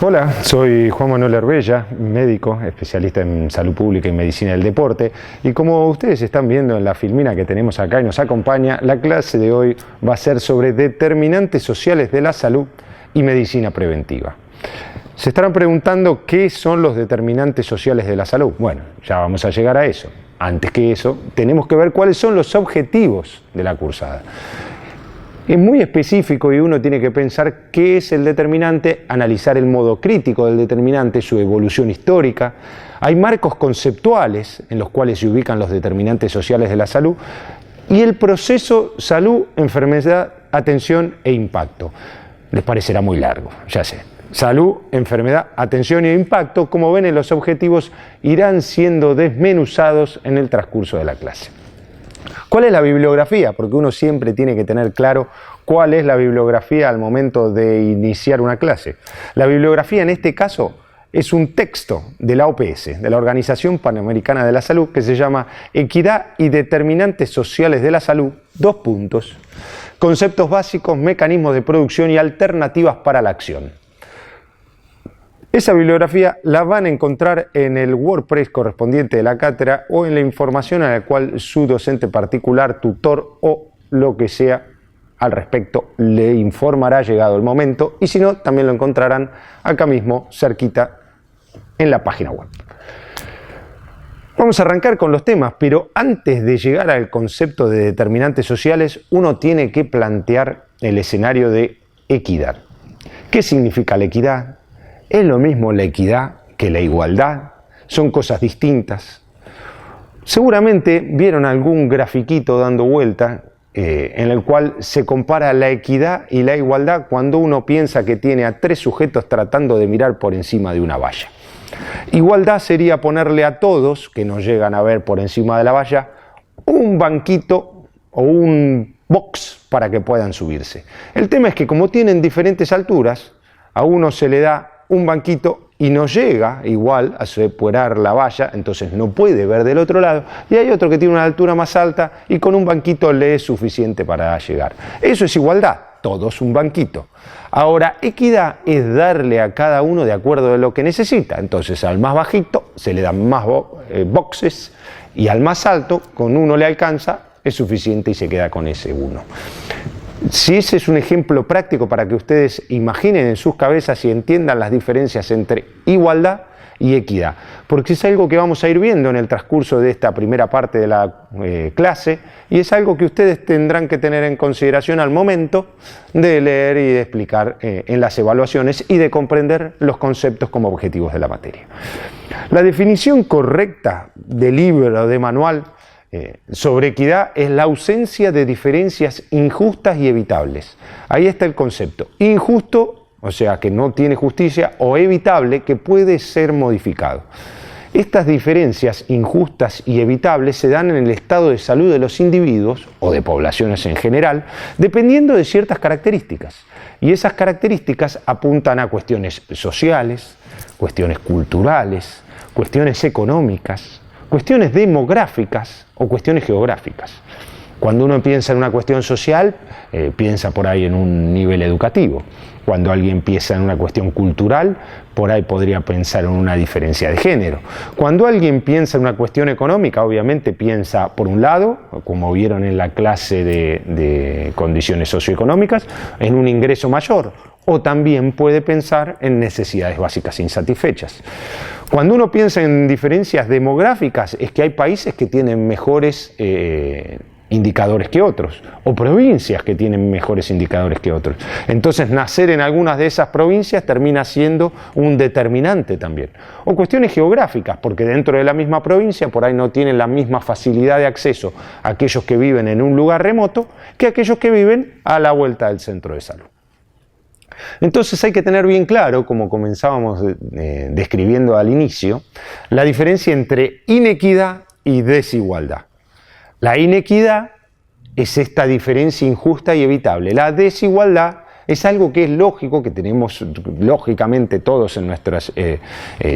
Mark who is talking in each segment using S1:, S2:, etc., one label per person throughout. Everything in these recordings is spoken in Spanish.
S1: Hola, soy Juan Manuel Herbella, médico, especialista en salud pública y medicina del deporte, y como ustedes están viendo en la filmina que tenemos acá y nos acompaña, la clase de hoy va a ser sobre determinantes sociales de la salud y medicina preventiva. Se estarán preguntando qué son los determinantes sociales de la salud. Bueno, ya vamos a llegar a eso. Antes que eso, tenemos que ver cuáles son los objetivos de la cursada. Es muy específico y uno tiene que pensar qué es el determinante, analizar el modo crítico del determinante, su evolución histórica. Hay marcos conceptuales en los cuales se ubican los determinantes sociales de la salud y el proceso salud, enfermedad, atención e impacto. Les parecerá muy largo, ya sé. Salud, enfermedad, atención e impacto, como ven en los objetivos, irán siendo desmenuzados en el transcurso de la clase. ¿Cuál es la bibliografía? Porque uno siempre tiene que tener claro cuál es la bibliografía al momento de iniciar una clase. La bibliografía en este caso es un texto de la OPS, de la Organización Panamericana de la Salud, que se llama Equidad y Determinantes Sociales de la Salud, : conceptos básicos, mecanismos de producción y alternativas para la acción. Esa bibliografía la van a encontrar en el WordPress correspondiente de la cátedra o en la información a la cual su docente particular, tutor o lo que sea al respecto le informará llegado el momento, y si no, también lo encontrarán acá mismo, cerquita, en la página web. Vamos a arrancar con los temas, pero antes de llegar al concepto de determinantes sociales, uno tiene que plantear el escenario de equidad. ¿Qué significa la equidad? ¿Es lo mismo la equidad que la igualdad? ¿Son cosas distintas? Seguramente vieron algún grafiquito dando vuelta en el cual se compara la equidad y la igualdad cuando uno piensa que tiene a tres sujetos tratando de mirar por encima de una valla. Igualdad sería ponerle a todos, que no llegan a ver por encima de la valla, un banquito o un box para que puedan subirse. El tema es que como tienen diferentes alturas, a uno se le da un banquito y no llega igual a superar la valla, entonces no puede ver del otro lado, y hay otro que tiene una altura más alta y con un banquito le es suficiente para llegar. Eso es igualdad, todos un banquito. Ahora, equidad es darle a cada uno de acuerdo a lo que necesita, entonces al más bajito se le dan más boxes y al más alto, con uno le alcanza, es suficiente y se queda con ese uno. Si ese es un ejemplo práctico para que ustedes imaginen en sus cabezas y entiendan las diferencias entre igualdad y equidad, porque es algo que vamos a ir viendo en el transcurso de esta primera parte de la clase y es algo que ustedes tendrán que tener en consideración al momento de leer y de explicar en las evaluaciones y de comprender los conceptos como objetivos de la materia. La definición correcta de libro o de manual sobre equidad es la ausencia de diferencias injustas y evitables. Ahí está el concepto. Injusto, o sea que no tiene justicia, o evitable, que puede ser modificado. Estas diferencias injustas y evitables se dan en el estado de salud de los individuos, o de poblaciones en general, dependiendo de ciertas características. Y esas características apuntan a cuestiones sociales, cuestiones culturales, cuestiones económicas, cuestiones demográficas o cuestiones geográficas. Cuando uno piensa en una cuestión social, piensa por ahí en un nivel educativo. Cuando alguien piensa en una cuestión cultural, por ahí podría pensar en una diferencia de género. Cuando alguien piensa en una cuestión económica, obviamente piensa, por un lado, como vieron en la clase de condiciones socioeconómicas, en un ingreso mayor. O también puede pensar en necesidades básicas insatisfechas. Cuando uno piensa en diferencias demográficas, es que hay países que tienen mejores indicadores que otros, o provincias que tienen mejores indicadores que otros. Entonces, nacer en algunas de esas provincias termina siendo un determinante también. O cuestiones geográficas, porque dentro de la misma provincia por ahí no tienen la misma facilidad de acceso a aquellos que viven en un lugar remoto que aquellos que viven a la vuelta del centro de salud. Entonces hay que tener bien claro, como comenzábamos describiendo al inicio, la diferencia entre inequidad y desigualdad. La inequidad es esta diferencia injusta y evitable. La desigualdad es algo que es lógico, que tenemos lógicamente todos en nuestras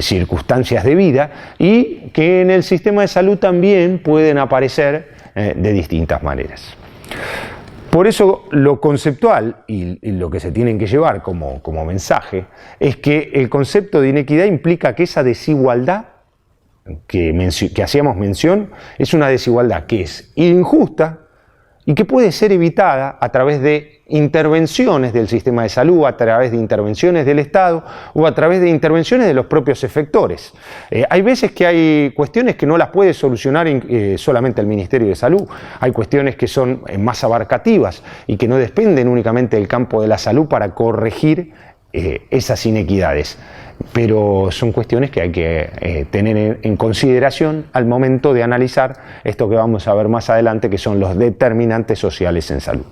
S1: circunstancias de vida y que en el sistema de salud también pueden aparecer de distintas maneras. Por eso lo conceptual y lo que se tienen que llevar como mensaje es que el concepto de inequidad implica que esa desigualdad que hacíamos mención es una desigualdad que es injusta y que puede ser evitada a través de intervenciones del sistema de salud, a través de intervenciones del Estado o a través de intervenciones de los propios efectores. Hay veces que hay cuestiones que no las puede solucionar solamente el Ministerio de Salud, hay cuestiones que son más abarcativas y que no dependen únicamente del campo de la salud para corregir esas inequidades. Pero son cuestiones que hay que tener en consideración al momento de analizar esto que vamos a ver más adelante, que son los determinantes sociales en salud.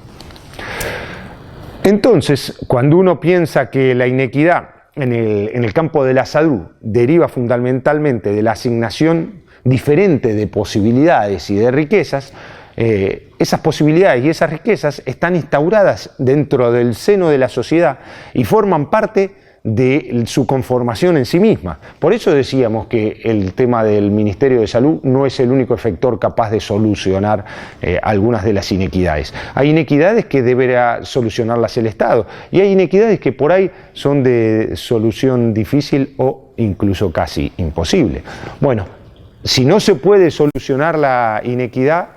S1: Entonces, cuando uno piensa que la inequidad en el campo de la salud deriva fundamentalmente de la asignación diferente de posibilidades y de riquezas, esas posibilidades y esas riquezas están instauradas dentro del seno de la sociedad y forman parte de su conformación en sí misma. Por eso decíamos que el tema del Ministerio de Salud no es el único efector capaz de solucionar algunas de las inequidades. Hay inequidades que deberá solucionarlas el Estado y hay inequidades que por ahí son de solución difícil o incluso casi imposible. Bueno, si no se puede solucionar la inequidad,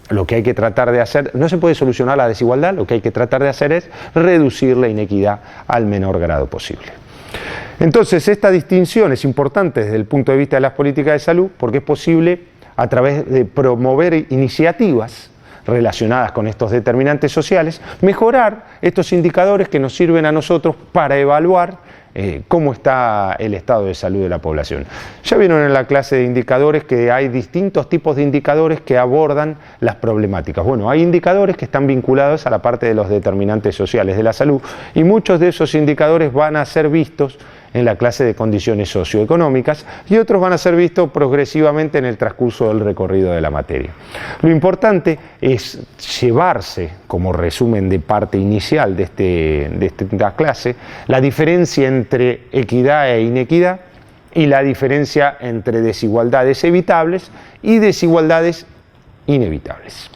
S1: lo que hay que tratar de hacer, no se puede solucionar la desigualdad, lo que hay que tratar de hacer es reducir la inequidad al menor grado posible. Entonces, esta distinción es importante desde el punto de vista de las políticas de salud porque es posible a través de promover iniciativas relacionadas con estos determinantes sociales, mejorar estos indicadores que nos sirven a nosotros para evaluar cómo está el estado de salud de la población. Ya vieron en la clase de indicadores que hay distintos tipos de indicadores que abordan las problemáticas. Bueno, hay indicadores que están vinculados a la parte de los determinantes sociales de la salud y muchos de esos indicadores van a ser vistos en la clase de condiciones socioeconómicas y otros van a ser vistos progresivamente en el transcurso del recorrido de la materia. Lo importante es llevarse, como resumen de parte inicial de esta clase, la diferencia entre equidad e inequidad y la diferencia entre desigualdades evitables y desigualdades inevitables.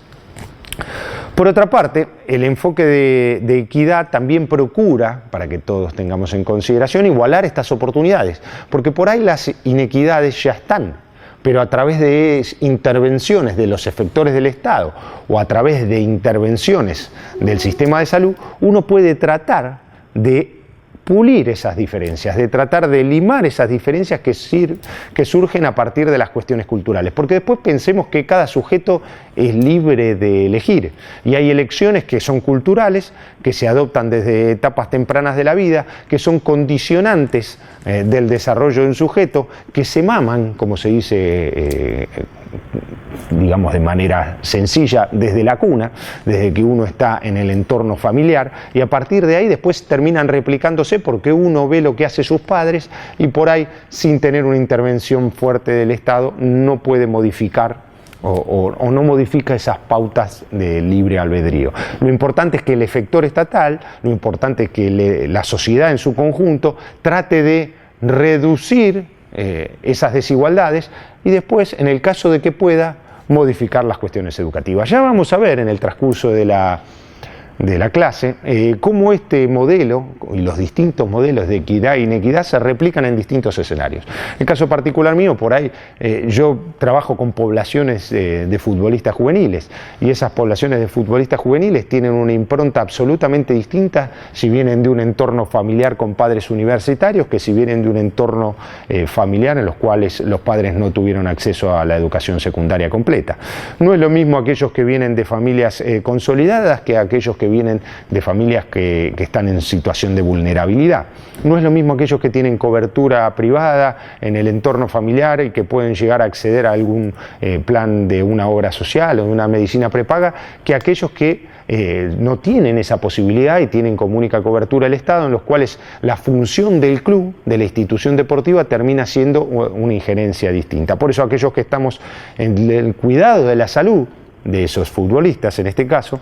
S1: Por otra parte, el enfoque de equidad también procura, para que todos tengamos en consideración, igualar estas oportunidades, porque por ahí las inequidades ya están, pero a través de intervenciones de los efectores del Estado o a través de intervenciones del sistema de salud, uno puede tratar de pulir esas diferencias, de tratar de limar esas diferencias que surgen a partir de las cuestiones culturales. Porque después pensemos que cada sujeto es libre de elegir y hay elecciones que son culturales, que se adoptan desde etapas tempranas de la vida, que son condicionantes del desarrollo de un sujeto, que se maman, como se dice digamos de manera sencilla, desde la cuna, desde que uno está en el entorno familiar, y a partir de ahí después terminan replicándose porque uno ve lo que hacen sus padres y por ahí, sin tener una intervención fuerte del Estado, no puede modificar o no modifica esas pautas de libre albedrío. Lo importante es que el efector estatal, lo importante es que la sociedad en su conjunto trate de reducir esas desigualdades y después, en el caso de que pueda, modificar las cuestiones educativas. Ya vamos a ver en el transcurso de la clase cómo este modelo y los distintos modelos de equidad e inequidad se replican en distintos escenarios. En el caso particular mío, por ahí yo trabajo con poblaciones de futbolistas juveniles y esas poblaciones de futbolistas juveniles tienen una impronta absolutamente distinta si vienen de un entorno familiar con padres universitarios que si vienen de un entorno familiar en los cuales los padres no tuvieron acceso a la educación secundaria completa. No es lo mismo aquellos que vienen de familias consolidadas que aquellos que vienen de familias que están en situación de vulnerabilidad. No es lo mismo aquellos que tienen cobertura privada en el entorno familiar y que pueden llegar a acceder a algún plan de una obra social o de una medicina prepaga que aquellos que no tienen esa posibilidad y tienen como única cobertura el Estado, en los cuales la función del club, de la institución deportiva, termina siendo una injerencia distinta. Por eso aquellos que estamos en el cuidado de la salud de esos futbolistas, en este caso,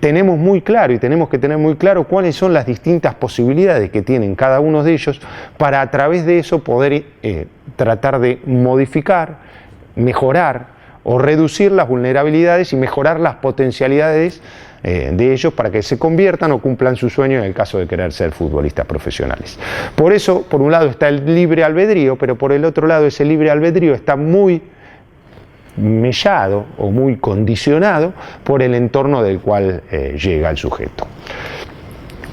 S1: tenemos muy claro y tenemos que tener muy claro cuáles son las distintas posibilidades que tienen cada uno de ellos para a través de eso poder tratar de modificar, mejorar o reducir las vulnerabilidades y mejorar las potencialidades de ellos para que se conviertan o cumplan su sueño en el caso de querer ser futbolistas profesionales. Por eso, por un lado está el libre albedrío, pero por el otro lado ese libre albedrío está muy mellado o muy condicionado por el entorno del cual llega el sujeto.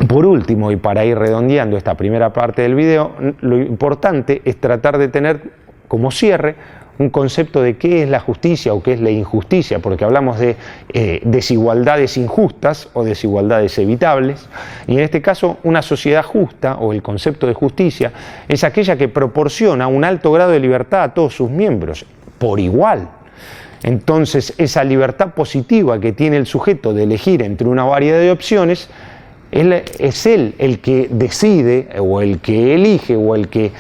S1: Por último, y para ir redondeando esta primera parte del video, lo importante es tratar de tener como cierre un concepto de qué es la justicia o qué es la injusticia, porque hablamos de desigualdades injustas o desigualdades evitables, y en este caso una sociedad justa o el concepto de justicia es aquella que proporciona un alto grado de libertad a todos sus miembros, por igual. Entonces esa libertad positiva que tiene el sujeto de elegir entre una variedad de opciones, es él el que decide o el que elige o el que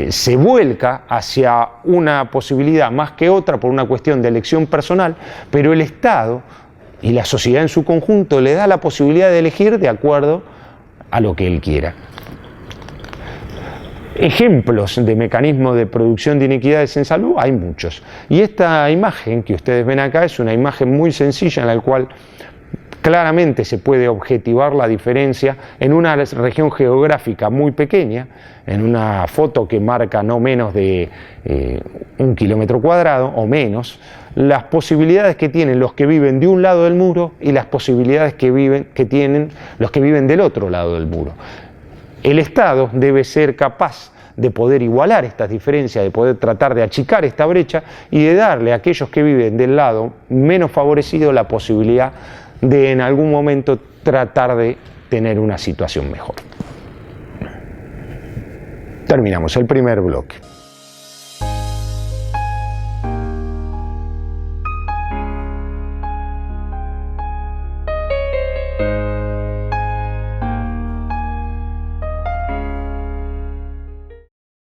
S1: se vuelca hacia una posibilidad más que otra por una cuestión de elección personal, pero el Estado y la sociedad en su conjunto le da la posibilidad de elegir de acuerdo a lo que él quiera. Ejemplos de mecanismos de producción de inequidades en salud hay muchos. Y esta imagen que ustedes ven acá es una imagen muy sencilla en la cual claramente se puede objetivar la diferencia en una región geográfica muy pequeña, en una foto que marca no menos de 1 kilómetro cuadrado o menos, las posibilidades que tienen los que viven de un lado del muro y las posibilidades que tienen los que viven del otro lado del muro. El Estado debe ser capaz de poder igualar estas diferencias, de poder tratar de achicar esta brecha y de darle a aquellos que viven del lado menos favorecido la posibilidad de en algún momento tratar de tener una situación mejor. Terminamos el primer bloque.